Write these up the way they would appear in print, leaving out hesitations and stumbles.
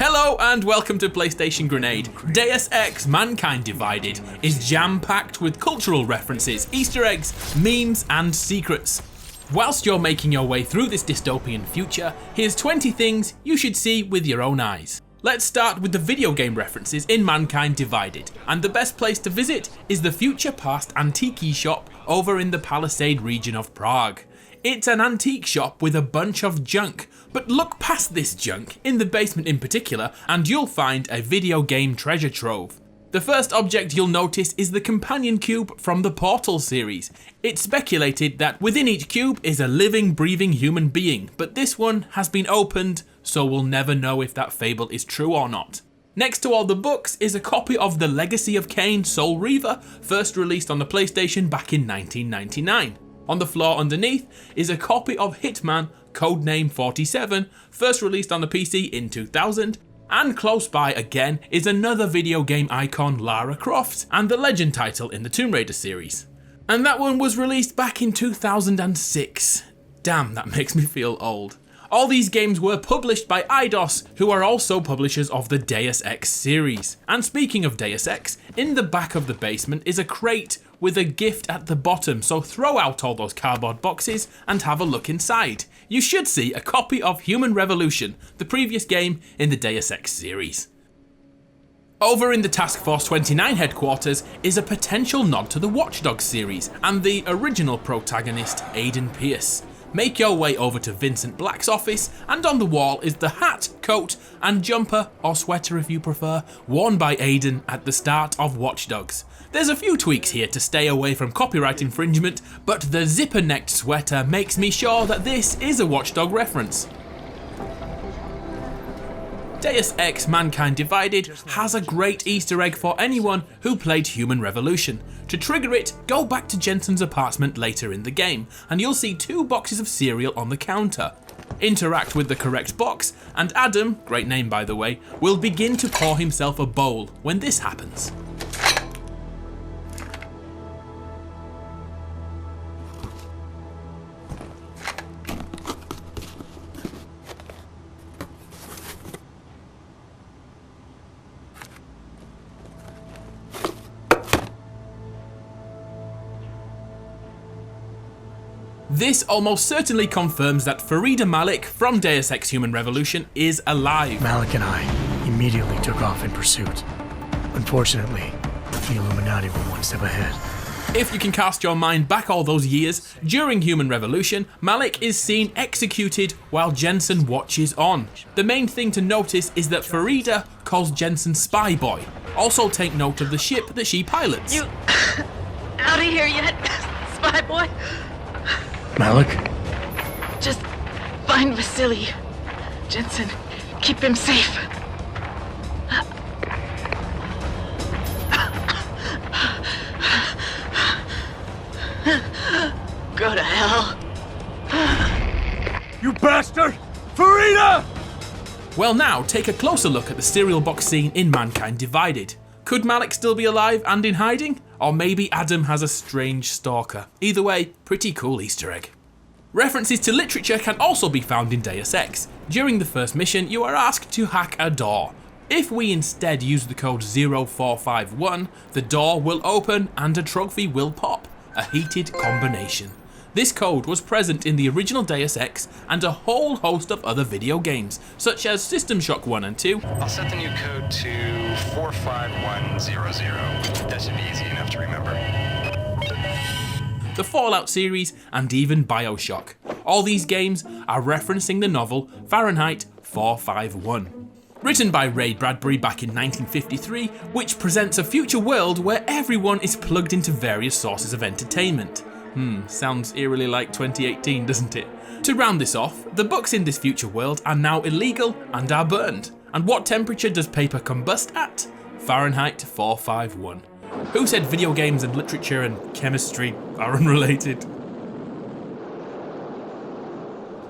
Hello and welcome to PlayStation Grenade. Deus Ex Mankind Divided is jam-packed with cultural references, Easter eggs, memes and secrets. Whilst you're making your way through this dystopian future, here's 20 things you should see with your own eyes. Let's start with the video game references in Mankind Divided, and the best place to visit is the Future Past Antique shop over in the Palisade region of Prague. It's an antique shop with a bunch of junk, but look past this junk, in the basement in particular, and you'll find a video game treasure trove. The first object you'll notice is the companion cube from the Portal series. It's speculated that within each cube is a living, breathing human being, but this one has been opened, so we'll never know if that fable is true or not. Next to all the books is a copy of The Legacy of Kain Soul Reaver, first released on the PlayStation back in 1999. On the floor underneath is a copy of Hitman, codename 47, first released on the PC in 2000, and close by again is another video game icon, Lara Croft, and the legend title in the Tomb Raider series. And that one was released back in 2006. Damn, that makes me feel old. All these games were published by Eidos, who are also publishers of the Deus Ex series. And speaking of Deus Ex, in the back of the basement is a crate with a gift at the bottom, so throw out all those cardboard boxes and have a look inside. You should see a copy of Human Revolution, the previous game in the Deus Ex series. Over in the Task Force 29 headquarters is a potential nod to the Watch Dogs series and the original protagonist Aiden Pierce. Make your way over to Vincent Black's office, and on the wall is the hat, coat and jumper, or sweater if you prefer, worn by Aiden at the start of Watch Dogs. There's a few tweaks here to stay away from copyright infringement, but the zipper-necked sweater makes me sure that this is a Watch Dog reference. Deus Ex Mankind Divided has a great Easter egg for anyone who played Human Revolution. To trigger it, go back to Jensen's apartment later in the game, and you'll see 2 boxes of cereal on the counter. Interact with the correct box, and Adam, great name by the way, will begin to pour himself a bowl when this happens. This almost certainly confirms that Faridah Malik from Deus Ex Human Revolution is alive. Malik and I immediately took off in pursuit. Unfortunately, the Illuminati were one step ahead. If you can cast your mind back all those years, during Human Revolution, Malik is seen executed while Jensen watches on. The main thing to notice is that Faridah calls Jensen Spy Boy. Also take note of the ship that she pilots. You out of here yet, Spy Boy? Malik? Just find Vasily. Jensen, keep him safe. Go to hell. You bastard! Faridah! Well, now take a closer look at the cereal box scene in Mankind Divided. Could Malik still be alive and in hiding? Or maybe Adam has a strange stalker. Either way, pretty cool Easter egg. References to literature can also be found in Deus Ex. During the first mission, you are asked to hack a door. If we instead use the code 0451, the door will open and a trophy will pop. A heated combination. This code was present in the original Deus Ex and a whole host of other video games, such as System Shock 1 and 2. I'll set the new code to 45100. That should be easy enough to remember. The Fallout series, and even Bioshock. All these games are referencing the novel Fahrenheit 451. Written by Ray Bradbury back in 1953, which presents a future world where everyone is plugged into various sources of entertainment. Sounds eerily like 2018, doesn't it? To round this off, the books in this future world are now illegal and are burned. And what temperature does paper combust at? Fahrenheit 451. Who said video games and literature and chemistry are unrelated?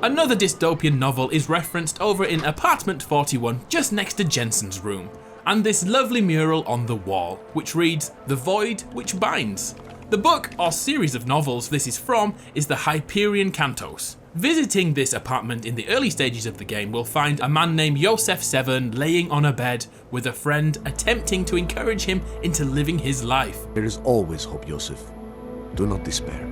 Another dystopian novel is referenced over in Apartment 41, just next to Jensen's room, and this lovely mural on the wall, which reads, "The Void Which Binds." The book, or series of novels this is from, is the Hyperion Cantos. Visiting this apartment in the early stages of the game will find a man named Josef Severn laying on a bed with a friend attempting to encourage him into living his life. There is always hope, Josef. Do not despair.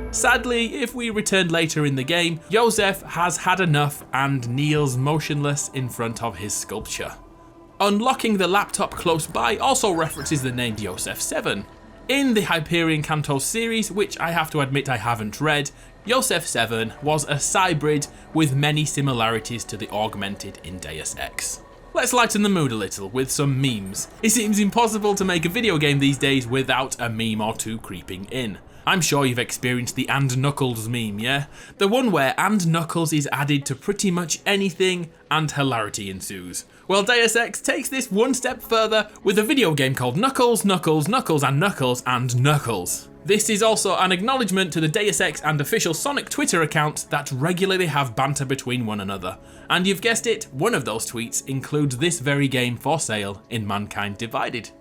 Sadly, if we return later in the game, Josef has had enough and kneels motionless in front of his sculpture. Unlocking the laptop close by also references the name Josef Severn. In the Hyperion Cantos series, which I have to admit I haven't read, Josef Severn was a cybrid with many similarities to the augmented in Deus Ex. Let's lighten the mood a little with some memes. It seems impossible to make a video game these days without a meme or two creeping in. I'm sure you've experienced the And Knuckles meme, yeah? The one where And Knuckles is added to pretty much anything and hilarity ensues. Well, Deus Ex takes this one step further with a video game called Knuckles, Knuckles, Knuckles and Knuckles and Knuckles. This is also an acknowledgement to the Deus Ex and official Sonic Twitter accounts that regularly have banter between one another. And you've guessed it, one of those tweets includes this very game for sale in Mankind Divided.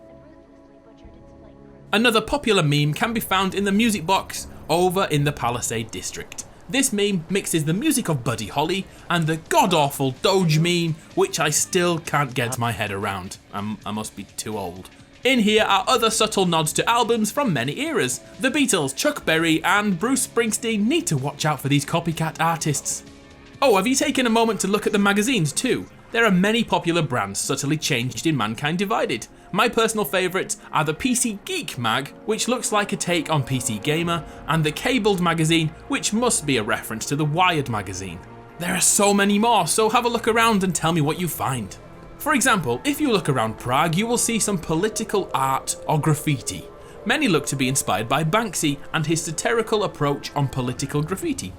Another popular meme can be found in the music box over in the Palisade district. This meme mixes the music of Buddy Holly and the god-awful Doge meme, which I still can't get my head around. I must be too old. In here are other subtle nods to albums from many eras. The Beatles, Chuck Berry and Bruce Springsteen need to watch out for these copycat artists. Oh, have you taken a moment to look at the magazines too? There are many popular brands subtly changed in Mankind Divided. My personal favourites are the PC Geek mag, which looks like a take on PC Gamer, and the Cabled magazine, which must be a reference to the Wired magazine. There are so many more, so have a look around and tell me what you find. For example, if you look around Prague, you will see some political art or graffiti. Many look to be inspired by Banksy and his satirical approach on political graffiti.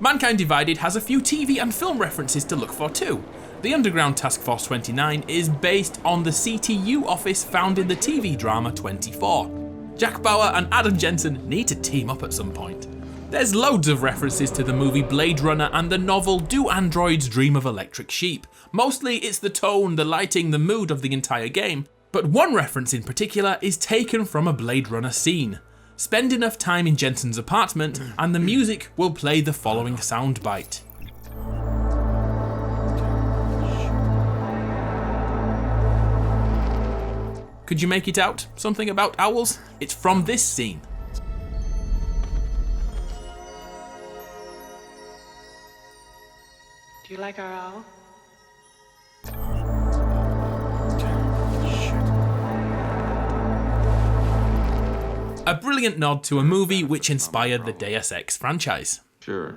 Mankind Divided has a few TV and film references to look for too. The Underground Task Force 29 is based on the CTU office found in the TV drama 24. Jack Bauer and Adam Jensen need to team up at some point. There's loads of references to the movie Blade Runner and the novel Do Androids Dream of Electric Sheep. Mostly it's the tone, the lighting, the mood of the entire game, but one reference in particular is taken from a Blade Runner scene. Spend enough time in Jensen's apartment and the music will play the following soundbite. Could you make it out? Something about owls? It's from this scene. Do you like our owl? A brilliant nod to a movie which inspired the Deus Ex franchise. Sure.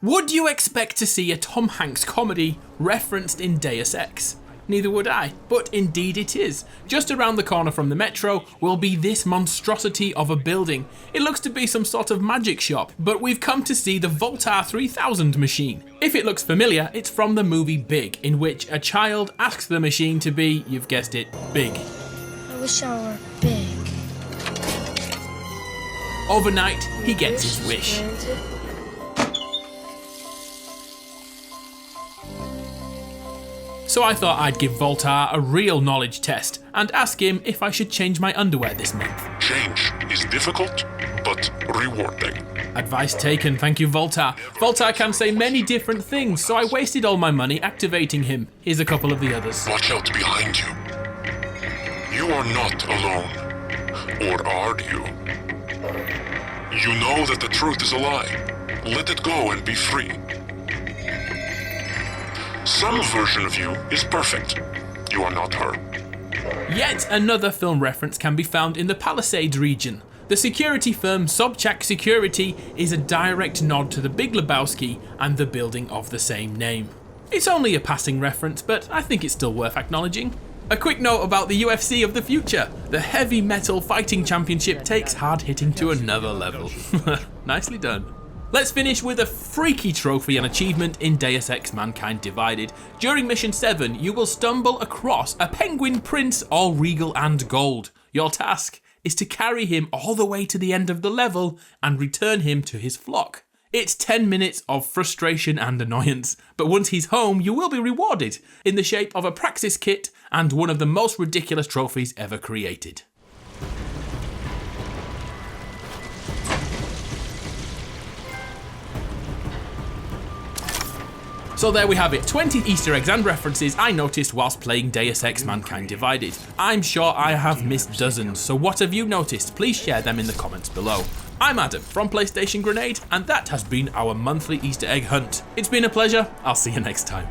Would you expect to see a Tom Hanks comedy referenced in Deus Ex? Neither would I, but indeed it is. Just around the corner from the metro will be this monstrosity of a building. It looks to be some sort of magic shop, but we've come to see the Voltar 3000 machine. If it looks familiar, it's from the movie Big, in which a child asks the machine to be, you've guessed it, big. I wish I were big. Overnight, he gets his wish. So I thought I'd give Voltar a real knowledge test and ask him if I should change my underwear this month. Change is difficult, but rewarding. Advice taken, thank you Voltar. Voltar can say many different things, so I wasted all my money activating him. Here's a couple of the others. Watch out behind you. You are not alone. Or are you? You know that the truth is a lie. Let it go and be free. Some version of you is perfect. You are not her. Yet another film reference can be found in the Palisades region. The security firm Sobchak Security is a direct nod to the Big Lebowski and the building of the same name. It's only a passing reference, but I think it's still worth acknowledging. A quick note about the UFC of the future. The Heavy Metal Fighting Championship takes hard hitting to another level. Nicely done. Let's finish with a freaky trophy and achievement in Deus Ex Mankind Divided. During Mission 7, you will stumble across a penguin prince all regal and gold. Your task is to carry him all the way to the end of the level and return him to his flock. It's 10 minutes of frustration and annoyance, but once he's home, you will be rewarded in the shape of a praxis kit and one of the most ridiculous trophies ever created. So there we have it, 20 Easter eggs and references I noticed whilst playing Deus Ex Mankind Divided. I'm sure I have missed dozens, so what have you noticed? Please share them in the comments below. I'm Adam from PlayStation Grenade, and that has been our monthly Easter egg hunt. It's been a pleasure, I'll see you next time.